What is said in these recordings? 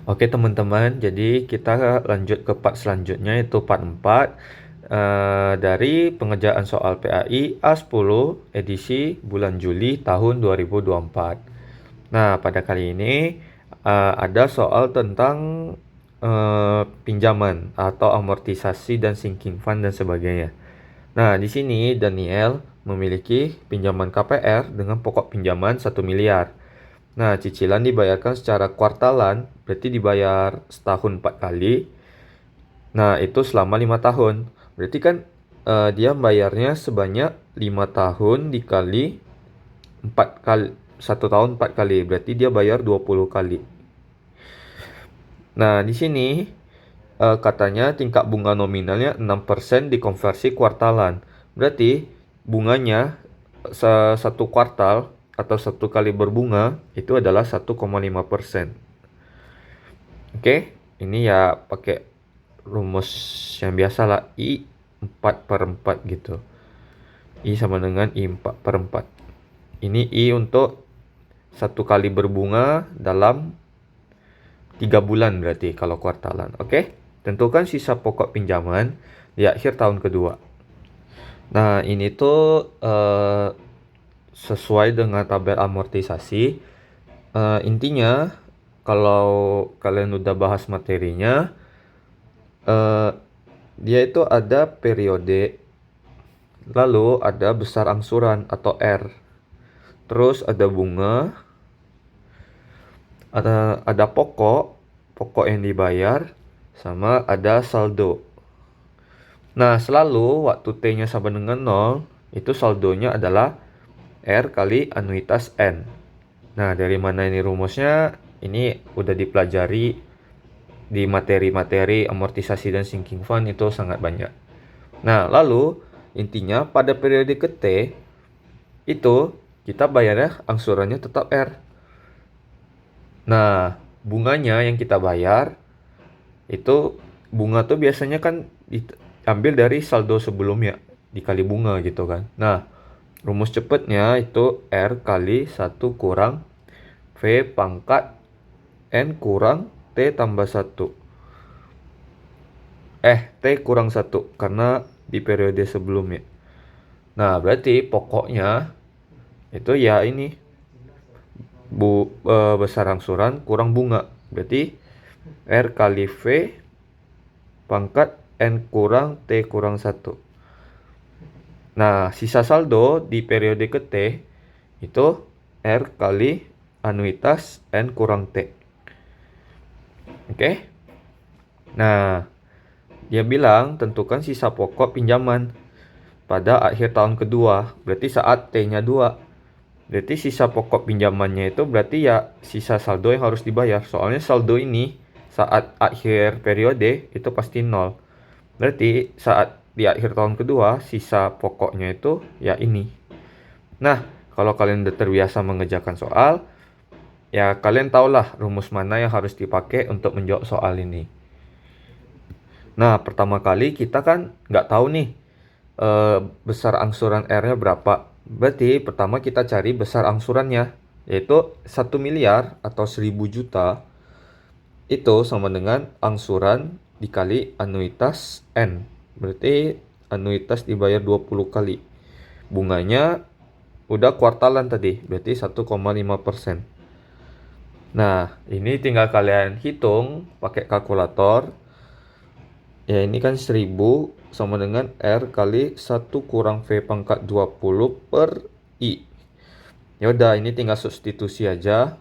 Oke teman-teman, jadi kita lanjut ke part selanjutnya, yaitu part 4 dari pengerjaan soal PAI A10 edisi bulan Juli tahun 2024. Nah, pada kali ini ada soal tentang pinjaman atau amortisasi dan sinking fund dan sebagainya. Nah, di sini Daniel memiliki pinjaman KPR dengan pokok pinjaman 1 miliar. Nah, cicilan dibayarkan secara kuartalan, berarti dibayar setahun 4 kali. Nah, itu selama 5 tahun. Berarti kan dia bayarnya sebanyak 5 tahun dikali 4 kali, 1 tahun 4 kali. Berarti dia bayar 20 kali. Nah, di sini katanya tingkat bunga nominalnya 6% dikonversi kuartalan. Berarti bunganya satu kuartal atau satu kali berbunga itu adalah 1,5%. Oke, ini ya pakai rumus yang biasa lah, I 4/4 gitu. I sama dengan I 4/4. Ini I untuk satu kali berbunga dalam 3 bulan berarti kalau kuartalan. Oke, tentukan sisa pokok pinjaman di akhir tahun kedua. Nah, ini tuh sesuai dengan tabel amortisasi. Intinya kalau kalian udah bahas materinya, dia itu ada periode, lalu ada besar angsuran atau R, terus ada bunga, ada pokok yang dibayar, sama ada saldo. Nah, selalu waktu T-nya sama dengan 0, itu saldonya adalah R kali anuitas N. Nah, dari mana ini rumusnya? Ini udah dipelajari di materi-materi amortisasi dan sinking fund, itu sangat banyak. Nah, lalu intinya pada periode ke T itu kita bayarnya angsurannya tetap R. Nah, bunganya yang kita bayar itu, bunga tuh biasanya kan diambil dari saldo sebelumnya dikali bunga gitu kan. Nah, rumus cepatnya itu R kali 1 kurang V pangkat N kurang T tambah 1. T kurang 1 karena di periode sebelumnya. Nah, berarti pokoknya itu ya ini besar angsuran kurang bunga. Berarti R kali V pangkat N kurang T kurang 1. Nah, sisa saldo di periode ke T itu R kali anuitas N kurang T. Oke? Nah, dia bilang tentukan sisa pokok pinjaman pada akhir tahun kedua. Berarti saat T-nya 2. Berarti sisa pokok pinjamannya itu berarti ya sisa saldo yang harus dibayar. Soalnya saldo ini saat akhir periode itu pasti 0. Berarti saat di akhir tahun kedua sisa pokoknya itu ya ini. Nah, kalau kalian udah terbiasa mengerjakan soal, ya kalian tahulah rumus mana yang harus dipakai untuk menjawab soal ini. Nah, pertama kali kita kan nggak tahu nih besar angsuran R-nya berapa. Berarti pertama kita cari besar angsurannya, yaitu 1 miliar atau 1000 juta. Itu sama dengan angsuran dikali anuitas N. Berarti anuitas dibayar 20 kali. Bunganya udah kuartalan tadi, berarti 1,5%. Nah, ini tinggal kalian hitung pakai kalkulator. Ya, ini kan 1000 sama dengan R kali 1 kurang V pangkat 20 per I. Ya udah, ini tinggal substitusi aja.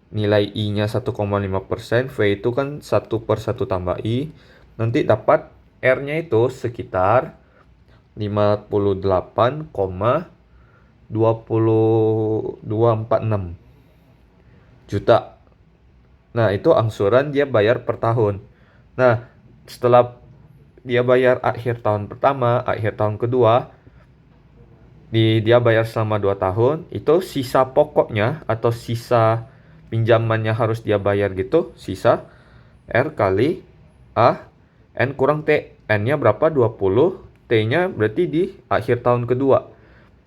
Nilai I-nya 1,5%, V itu kan 1/1 tambah I. Nanti dapat R-nya itu sekitar 58,2246 juta. Nah, itu angsuran dia bayar per tahun. Nah, setelah dia bayar akhir tahun pertama, akhir tahun kedua, dia bayar selama 2 tahun, itu sisa pokoknya atau sisa pinjamannya harus dia bayar gitu, sisa R kali A N kurang T. N-nya berapa? 20, T-nya berarti di akhir tahun kedua.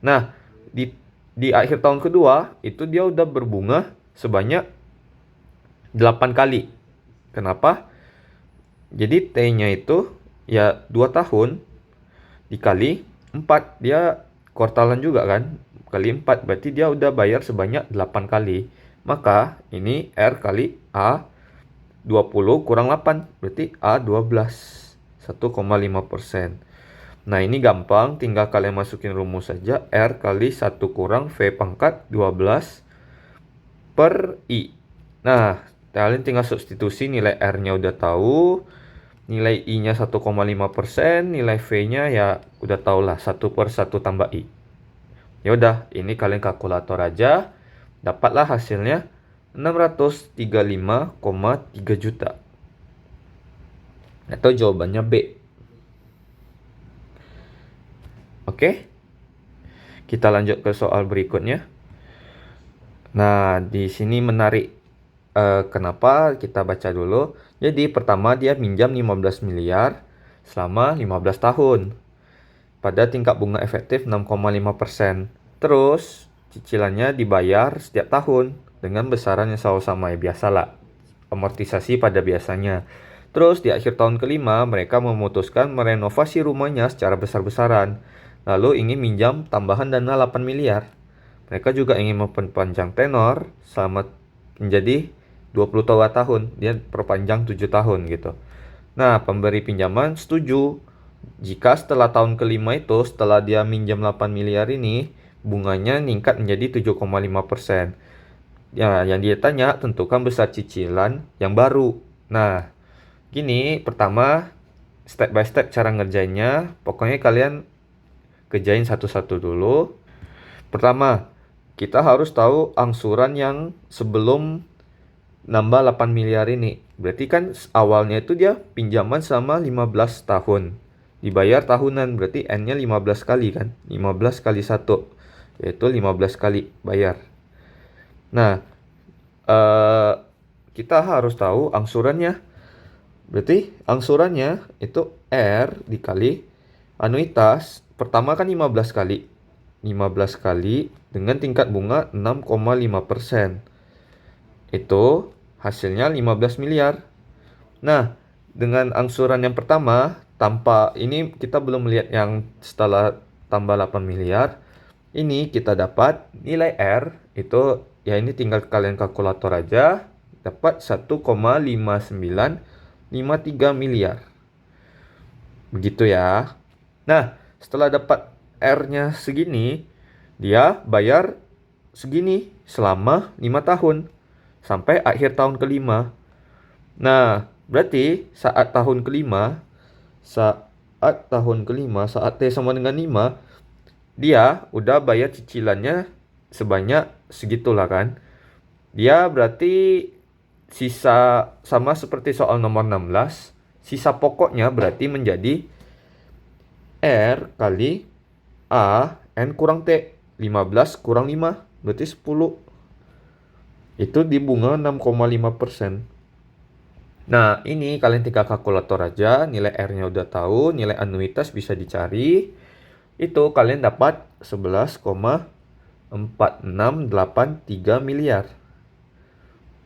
Nah, di akhir tahun kedua itu dia udah berbunga sebanyak 8 kali. Kenapa? Jadi T-nya itu ya 2 tahun dikali 4, dia kuartalan juga kan, kali 4 berarti dia udah bayar sebanyak 8 kali. Maka ini R kali A 20 kurang 8 berarti A 12, 1,5%. Nah ini gampang, tinggal kalian masukin rumus saja. R kali 1 kurang V pangkat 12 per I. Nah kalian tinggal substitusi, nilai R-nya udah tahu, nilai I-nya 1,5%, nilai V-nya ya udah tau lah, 1/1 tambah I. Ya udah, ini kalian kalkulator aja, dapatlah hasilnya 635,3 juta. Atau jawabannya B. Oke, kita lanjut ke soal berikutnya. Nah, di sini menarik. Kenapa? Kita baca dulu. Jadi, pertama dia minjam 15 miliar selama 15 tahun. Pada tingkat bunga efektif 6,5%. Terus, cicilannya dibayar setiap tahun dengan besaran yang sama-sama. Ya, biasalah. Amortisasi pada biasanya. Terus, di akhir tahun kelima, mereka memutuskan merenovasi rumahnya secara besar-besaran. Lalu ingin minjam tambahan dana 8 miliar. Mereka juga ingin memperpanjang tenor selama menjadi 22 tahun. Dia perpanjang 7 tahun gitu. Nah, pemberi pinjaman setuju jika setelah tahun kelima itu, setelah dia minjam 8 miliar ini, bunganya meningkat menjadi 7,5%. Ya, yang dia tanya, tentukan besar cicilan yang baru. Nah, gini, pertama, step by step cara ngerjainnya. Pokoknya kalian kerjain satu-satu dulu. Pertama, kita harus tahu angsuran yang sebelum nambah 8 miliar ini. Berarti kan awalnya itu dia pinjaman sama 15 tahun. Dibayar tahunan, berarti N-nya 15 kali kan. 15 kali 1, yaitu 15 kali bayar. Nah, kita harus tahu angsurannya. Berarti angsurannya itu R dikali anuitas. Pertama kan 15 kali. 15 kali dengan tingkat bunga 6,5%. Itu hasilnya 15 miliar. Nah, dengan angsuran yang pertama, tanpa ini kita belum melihat yang setelah tambah 8 miliar. Ini kita dapat nilai R itu, ya ini tinggal kalian kalkulator aja, dapat 1,5953 miliar. Begitu ya. Nah, setelah dapat R-nya segini, dia bayar segini selama 5 tahun. Sampai akhir tahun kelima. Nah, berarti saat tahun kelima, saat T sama dengan 5, dia udah bayar cicilannya sebanyak segitulah kan. Dia berarti sisa, sama seperti soal nomor 16, sisa pokoknya berarti menjadi R kali A N kurang T. 15 kurang 5 berarti 10. Itu di bunga 6,5%. Nah, ini kalian tinggal kalkulator aja. Nilai R-nya udah tahu. Nilai anuitas bisa dicari. Itu kalian dapat 11,4683 miliar.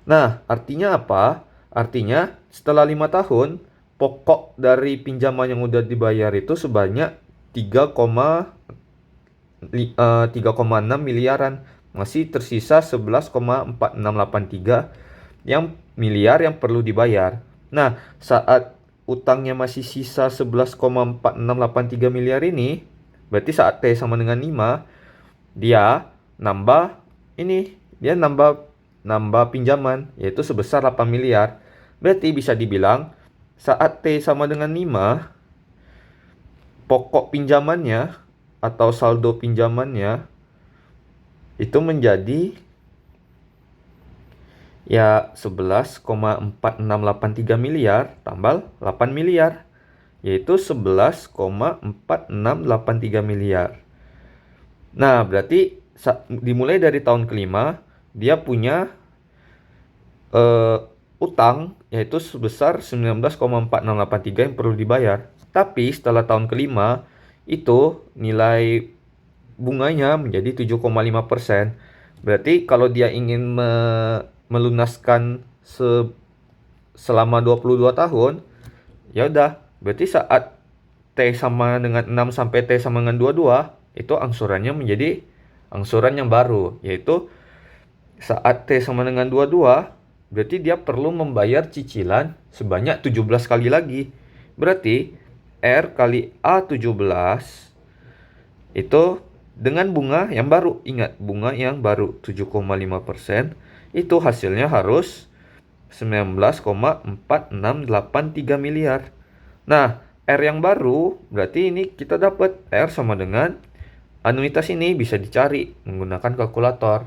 Nah, artinya apa? Artinya setelah 5 tahun, pokok dari pinjaman yang udah dibayar itu sebanyak 3,6 miliaran. Masih tersisa 11,4683 yang miliar yang perlu dibayar. Nah, saat utangnya masih sisa 11,4683 miliar ini, berarti saat T sama dengan 5, dia nambah ini, dia nambah pinjaman yaitu sebesar 8 miliar. Berarti bisa dibilang saat T sama dengan 5, pokok pinjamannya atau saldo pinjamannya itu menjadi ya 11,4683 miliar tambah 8 miliar, yaitu 11,4683 miliar. Nah, berarti dimulai dari tahun kelima, dia punya utang yaitu sebesar 19,4683 yang perlu dibayar. Tapi setelah tahun kelima, itu nilai bunganya menjadi 7,5%. Berarti kalau dia ingin melunaskan selama 22 tahun, ya udah, berarti saat T sama dengan 6 sampai T sama dengan 22, itu angsurannya menjadi angsuran yang baru, yaitu saat T sama dengan 22, berarti dia perlu membayar cicilan sebanyak 17 kali lagi. Berarti R kali A17 itu dengan bunga yang baru. Ingat, bunga yang baru 7,5%, itu hasilnya harus 19,4683 miliar. Nah, R yang baru berarti ini kita dapat R sama dengan anuitas ini, bisa dicari menggunakan kalkulator.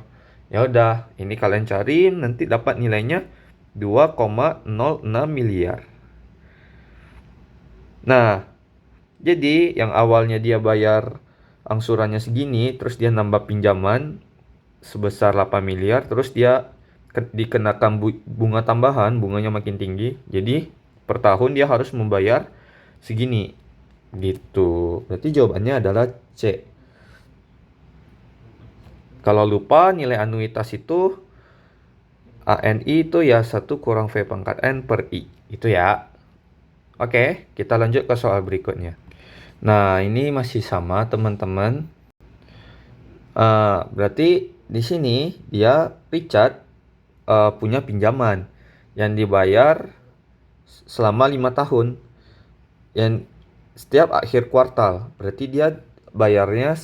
Ya udah, ini kalian cari, nanti dapat nilainya 2,06 miliar. Nah, jadi yang awalnya dia bayar angsurannya segini, terus dia nambah pinjaman sebesar 8 miliar, terus dia dikenakan bunga tambahan, bunganya makin tinggi. Jadi per tahun dia harus membayar segini. Gitu. Berarti jawabannya adalah C. Kalau lupa nilai anuitas itu ANI itu ya 1 kurang V pangkat N per I. Itu ya. Oke, kita lanjut ke soal berikutnya. Nah, ini masih sama teman-teman. Berarti di sini dia Richard punya pinjaman yang dibayar selama 5 tahun. Yang setiap akhir kuartal. Berarti dia bayarnya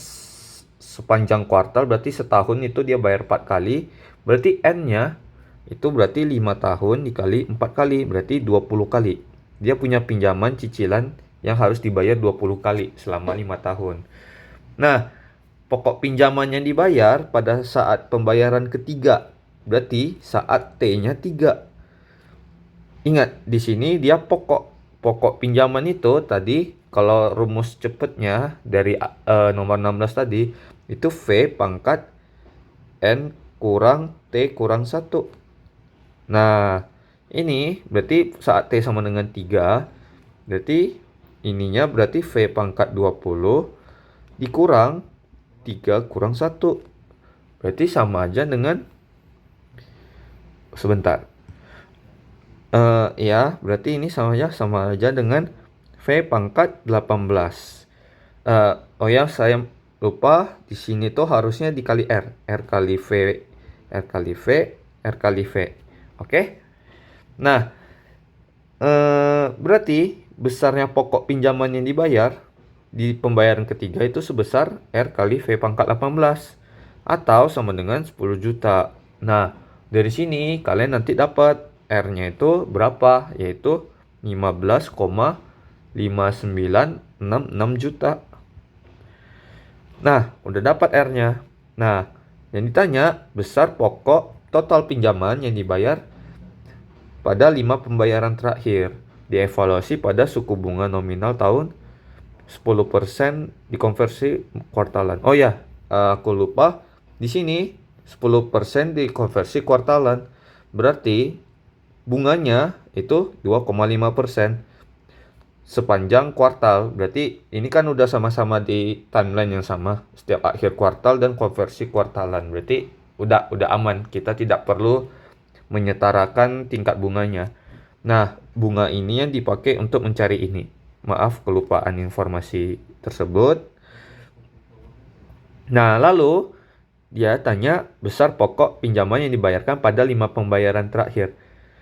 sepanjang kuartal, berarti setahun itu dia bayar 4 kali. Berarti N-nya itu berarti 5 tahun dikali 4 kali, berarti 20 kali. Dia punya pinjaman cicilan yang harus dibayar 20 kali selama 5 tahun. Nah, pokok pinjaman yang dibayar pada saat pembayaran ketiga, berarti saat T-nya 3. Ingat, di sini dia pokok pinjaman itu tadi, kalau rumus cepatnya dari nomor 16 tadi, itu V pangkat N kurang T kurang 1. Nah, ini berarti saat T sama dengan 3, berarti ininya berarti V pangkat 20 dikurang 3 kurang 1. Berarti sama aja dengan, sebentar. Ya, berarti ini sama aja dengan V pangkat 18. Oh ya, saya lupa, di sini tuh harusnya dikali R. R kali V, R kali V, R kali V. Oke? Nah, berarti besarnya pokok pinjaman yang dibayar di pembayaran ketiga itu sebesar R kali V pangkat 18. Atau sama dengan 10 juta. Nah, dari sini kalian nanti dapat R-nya itu berapa? Yaitu 15,5966 juta. Nah, udah dapat R-nya. Nah, yang ditanya besar pokok total pinjaman yang dibayar pada 5 pembayaran terakhir. Dievaluasi pada suku bunga nominal tahun 10% dikonversi kuartalan. Oh ya, aku lupa. Di sini 10% dikonversi kuartalan. Berarti bunganya itu 2,5% sepanjang kuartal. Berarti ini kan udah sama-sama di timeline yang sama, setiap akhir kuartal dan konversi kuartalan. Berarti udah aman, kita tidak perlu menyetarakan tingkat bunganya. Nah, bunga ini yang dipakai untuk mencari ini. Maaf kelupaan informasi tersebut. Nah, lalu dia tanya besar pokok pinjaman yang dibayarkan pada 5 pembayaran terakhir.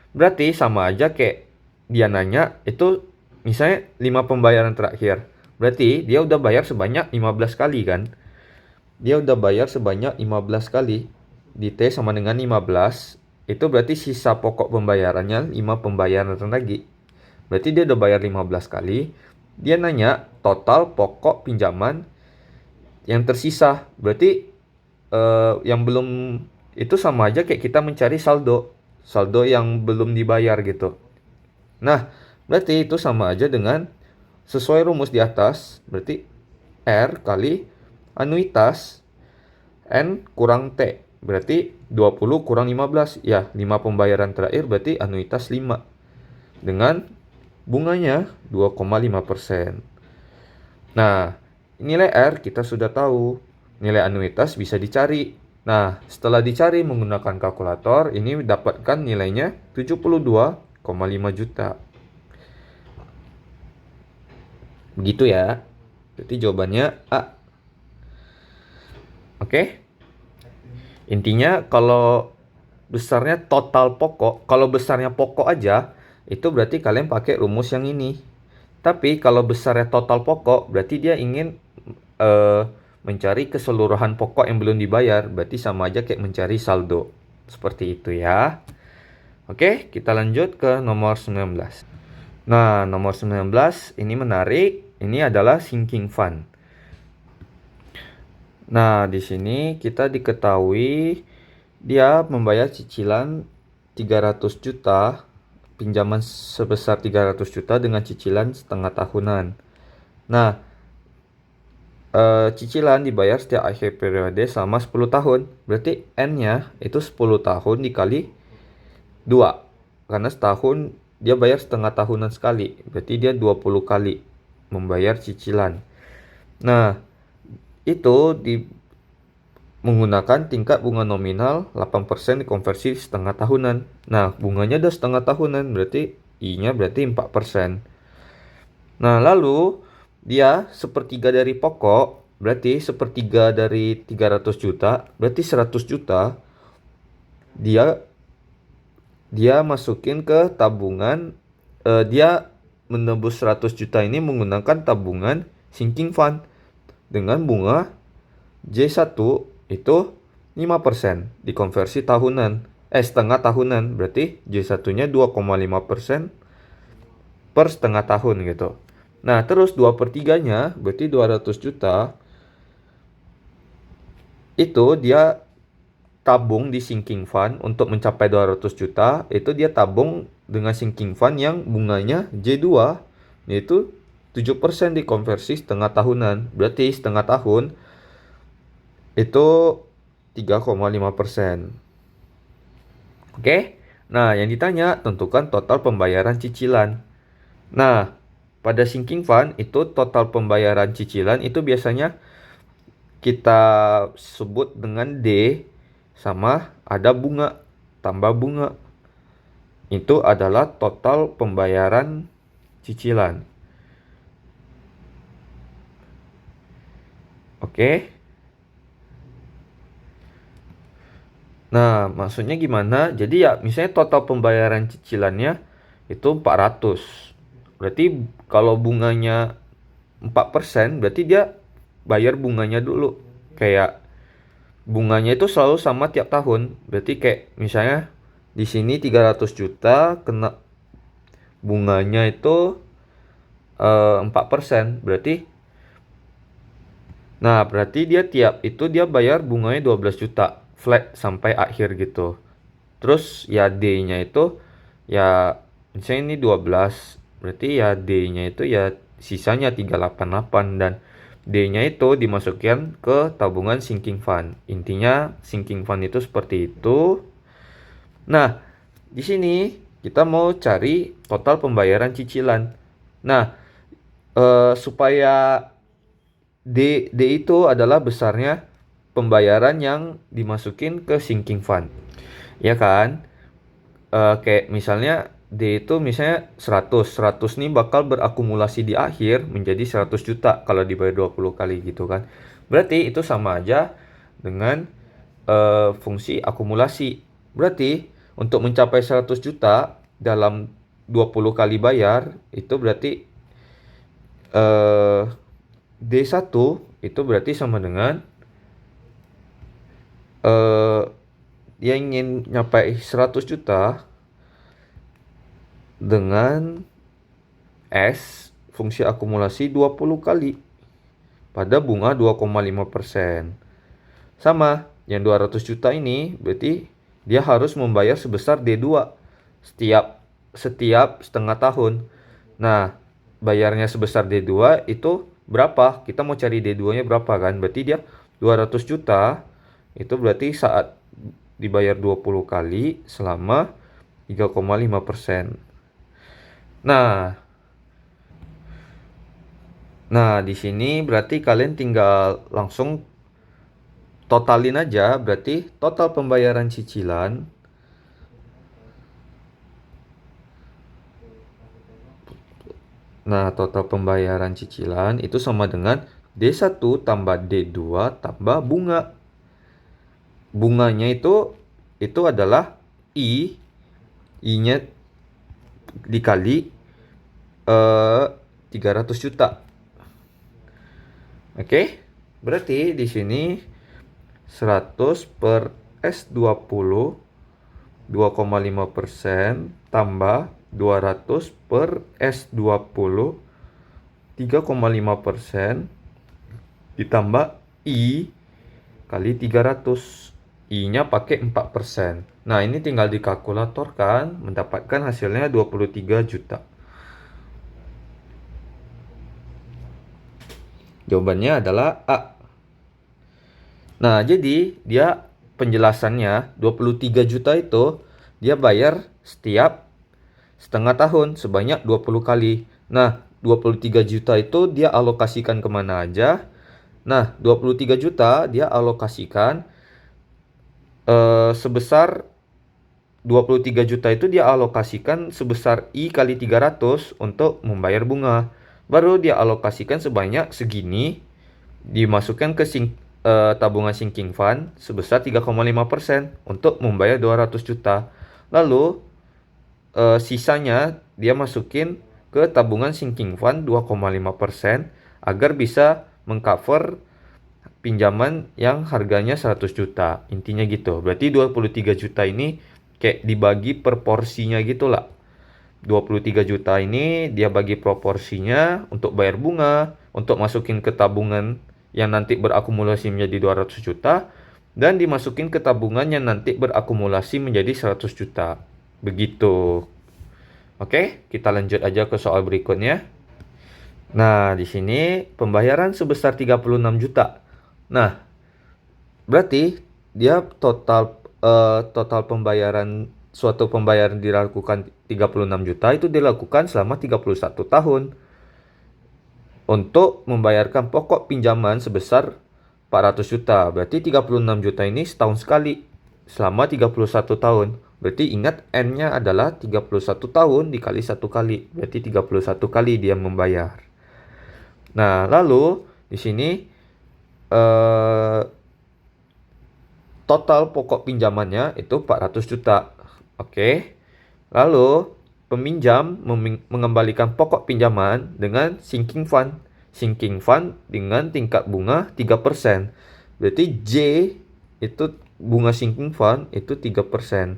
Berarti sama aja kayak dia nanya itu misalnya 5 pembayaran terakhir. Berarti dia udah bayar sebanyak 15 kali kan? Dia udah bayar sebanyak 15 kali. Di T sama dengan 15. Itu berarti sisa pokok pembayarannya 5 pembayaran lagi. Berarti dia udah bayar 15 kali. Dia nanya total pokok pinjaman yang tersisa. Berarti yang belum, itu sama aja kayak kita mencari saldo yang belum dibayar gitu. Nah, berarti itu sama aja dengan sesuai rumus di atas. Berarti R kali anuitas N kurang T. Berarti 20 kurang 15. Ya, 5 pembayaran terakhir berarti anuitas 5. Dengan bunganya 2,5%. Nah, nilai R kita sudah tahu. Nilai anuitas bisa dicari. Nah, setelah dicari menggunakan kalkulator, ini dapatkan nilainya 72,9 4,5 juta. Begitu ya. Jadi jawabannya A. Oke. Intinya kalau besarnya total pokok, kalau besarnya pokok aja, itu berarti kalian pakai rumus yang ini. Tapi kalau besarnya total pokok, berarti dia ingin mencari keseluruhan pokok yang belum dibayar. Berarti sama aja kayak mencari saldo. Seperti itu ya. Oke, kita lanjut ke nomor 19. Nah, nomor 19 ini menarik. Ini adalah sinking fund. Nah, di sini kita diketahui dia membayar cicilan 300 juta, pinjaman sebesar 300 juta dengan cicilan setengah tahunan. Nah, cicilan dibayar setiap akhir periode selama 10 tahun. Berarti N-nya itu 10 tahun dikali 2. Karena setahun dia bayar setengah tahunan sekali. Berarti dia 20 kali membayar cicilan. Nah, itu menggunakan tingkat bunga nominal 8% dikonversi setengah tahunan. Nah, bunganya udah setengah tahunan, berarti I-nya berarti 4%. Nah, lalu dia sepertiga dari pokok, berarti sepertiga dari 300 juta, berarti 100 juta dia masukin ke tabungan, dia menebus 100 juta ini menggunakan tabungan sinking fund dengan bunga J1 itu 5% dikonversi tahunan, setengah tahunan, berarti J1-nya 2,5% per setengah tahun gitu. Nah, terus 2/3-nya berarti 200 juta itu dia tabung di sinking fund untuk mencapai 200 juta, itu dia tabung dengan sinking fund yang bunganya J2, yaitu 7% dikonversi setengah tahunan. Berarti setengah tahun itu 3,5%. Oke? Nah, yang ditanya tentukan total pembayaran cicilan. Nah, pada sinking fund itu total pembayaran cicilan itu biasanya kita sebut dengan D sama ada bunga, tambah bunga. Itu adalah total pembayaran cicilan. Oke? Nah, maksudnya gimana? Jadi ya, misalnya total pembayaran cicilannya itu 400. Berarti kalau bunganya 4%, berarti dia bayar bunganya dulu. Kayak bunganya itu selalu sama tiap tahun. Berarti kayak misalnya di sini 300 juta kena bunganya itu 4%. Berarti dia tiap itu dia bayar bunganya 12 juta flat sampai akhir gitu. Terus ya D-nya itu ya misalnya ini 12, berarti ya D-nya itu ya sisanya 388 dan D-nya itu dimasukkan ke tabungan sinking fund. Intinya sinking fund itu seperti itu. Nah, di sini kita mau cari total pembayaran cicilan. Nah, supaya D itu adalah besarnya pembayaran yang dimasukin ke sinking fund. Ya kan? Kayak misalnya D itu misalnya 100. 100 nih bakal berakumulasi di akhir menjadi 100 juta kalau dibayar 20 kali gitu kan. Berarti itu sama aja dengan fungsi akumulasi. Berarti untuk mencapai 100 juta dalam 20 kali bayar itu berarti D1 itu berarti sama dengan dia ingin nyampai 100 juta dengan S fungsi akumulasi 20 kali pada bunga 2,5%. Sama, yang 200 juta ini berarti dia harus membayar sebesar D2 setiap setengah tahun. Nah, bayarnya sebesar D2 itu berapa? Kita mau cari D2-nya berapa kan? Berarti dia 200 juta itu berarti saat dibayar 20 kali selama 3,5%. Nah, di sini berarti kalian tinggal langsung totalin aja, berarti total pembayaran cicilan Nah, total pembayaran cicilan itu sama dengan D1 tambah D2 tambah bunga. Bunganya itu adalah I-nya dikali 300 juta. Oke? Berarti di sini 100 per S20 2,5% tambah 200 per S20 3,5% ditambah I kali 300. I-nya pakai 4%. Nah, ini tinggal dikalkulatorkan, mendapatkan hasilnya 23 juta. Jawabannya adalah A. Nah, jadi dia penjelasannya 23 juta itu dia bayar setiap setengah tahun sebanyak 20 kali. Nah, 23 juta itu dia alokasikan kemana aja? Nah, 23 juta dia alokasikan sebesar 23 juta itu dia alokasikan sebesar I kali 300 untuk membayar bunga. Baru dia alokasikan sebanyak segini dimasukkan ke tabungan sinking fund sebesar 3,5% untuk membayar 200 juta. Lalu sisanya dia masukin ke tabungan sinking fund 2,5% agar bisa mengcover pinjaman yang harganya 100 juta. Intinya gitu. Berarti 23 juta ini kayak dibagi per porsinya gitu lah. 23 juta ini dia bagi proporsinya untuk bayar bunga, untuk masukin ke tabungan yang nanti berakumulasi menjadi 200 juta, dan dimasukin ke tabungan yang nanti berakumulasi menjadi 100 juta. Begitu. Oke, kita lanjut aja ke soal berikutnya. Nah, di sini pembayaran sebesar 36 juta. Nah, berarti dia total pembayaran suatu pembayaran dilakukan 36 juta itu dilakukan selama 31 tahun. Untuk membayarkan pokok pinjaman sebesar 400 juta. Berarti 36 juta ini setahun sekali selama 31 tahun. Berarti ingat N-nya adalah 31 tahun dikali 1 kali. Berarti 31 kali dia membayar. Nah, lalu di sini total pokok pinjamannya itu 400 juta. Oke. Lalu peminjam mengembalikan pokok pinjaman dengan sinking fund. Sinking fund dengan tingkat bunga 3%. Berarti J itu bunga sinking fund itu 3%.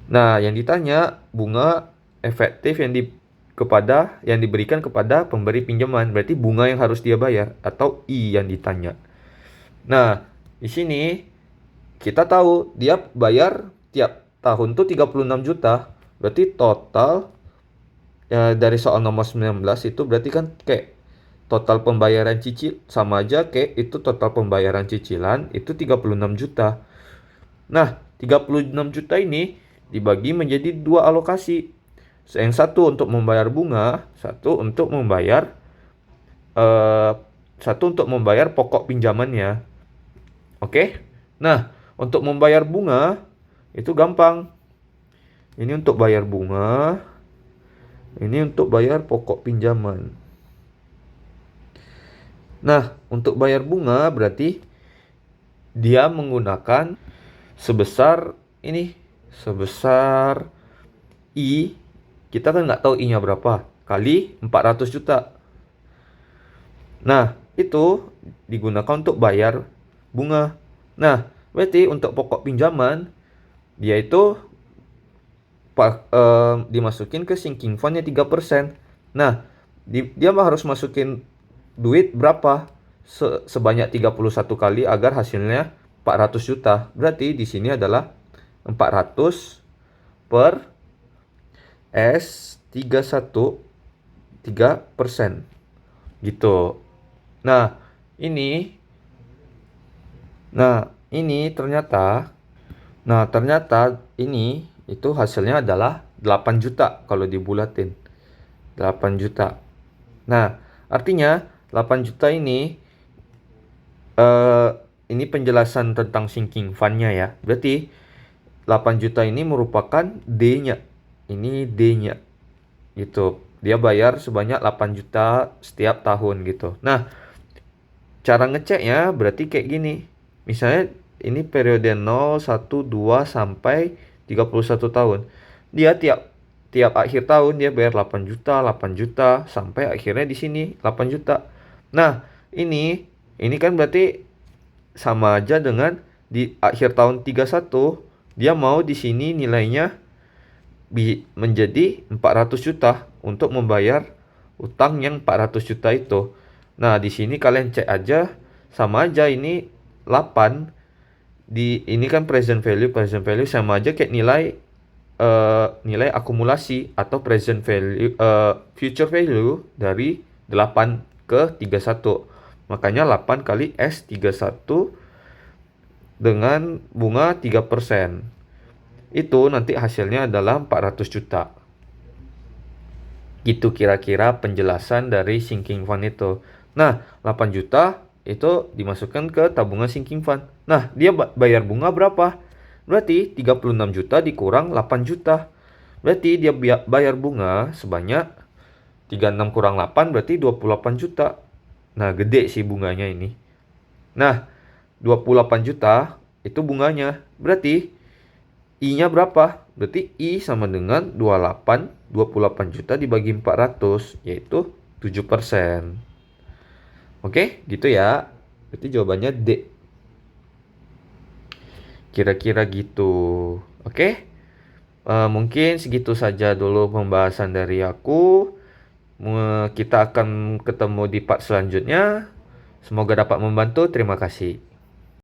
Nah, yang ditanya bunga efektif yang diberikan kepada pemberi pinjaman. Berarti bunga yang harus dia bayar atau I yang ditanya. Nah, di sini kita tahu dia bayar tiap tahun tuh 36 juta. Berarti total dari soal nomor 19 itu berarti kan kayak total pembayaran cicil sama aja kayak itu total pembayaran cicilan itu 36 juta. Nah, 36 juta ini dibagi menjadi dua alokasi. Yang satu untuk membayar bunga, satu untuk membayar pokok pinjamannya. Oke? Nah, untuk membayar bunga itu gampang. Ini untuk bayar bunga, ini untuk bayar pokok pinjaman. Nah, untuk bayar bunga berarti dia menggunakan sebesar I, kita kan nggak tahu I-nya berapa, kali 400 juta. Nah, itu digunakan untuk bayar bunga. Nah, berarti untuk pokok pinjaman, dia itu dimasukin ke sinking fund-nya 3%. Nah, dia harus masukin duit berapa? Sebanyak 31 kali agar hasilnya 400 juta. Berarti di sini adalah 400 per S31 3%. Gitu. Nah, ini ternyata ini itu hasilnya adalah 8 juta kalau dibulatin. 8 juta. Nah, artinya 8 juta ini penjelasan tentang sinking fund-nya ya. Berarti 8 juta ini merupakan D-nya. Ini D-nya. Gitu. dia bayar sebanyak 8 juta setiap tahun gitu. Nah, cara ngeceknya berarti kayak gini. Misalnya ini periode 0, 1, 2 sampai 31 tahun. Dia tiap tiap akhir tahun dia bayar 8 juta sampai akhirnya di sini 8 juta. Nah, ini kan berarti sama aja dengan di akhir tahun 31 dia mau di sini nilainya menjadi 400 juta untuk membayar utang yang 400 juta itu. Nah, di sini kalian cek aja sama aja ini 8 ini kan present value sama aja kayak nilai akumulasi atau present value future value dari 8 ke 31. Makanya 8 kali S31 dengan bunga 3%. Itu nanti hasilnya adalah 400 juta. Gitu kira-kira penjelasan dari sinking fund itu. Nah, 8 juta itu dimasukkan ke tabungan sinking fund. Nah, dia bayar bunga berapa? Berarti 36 juta dikurang 8 juta. Berarti dia bayar bunga sebanyak 36 kurang 8 berarti 28 juta. Nah, gede sih bunganya ini. Nah, 28 juta itu bunganya. Berarti I-nya berapa? Berarti I sama dengan 28 juta dibagi 400, yaitu 7%. Oke, gitu ya. Berarti jawabannya D. Kira-kira gitu. Oke? Mungkin segitu saja dulu pembahasan dari aku. Kita akan ketemu di part selanjutnya. Semoga dapat membantu. Terima kasih.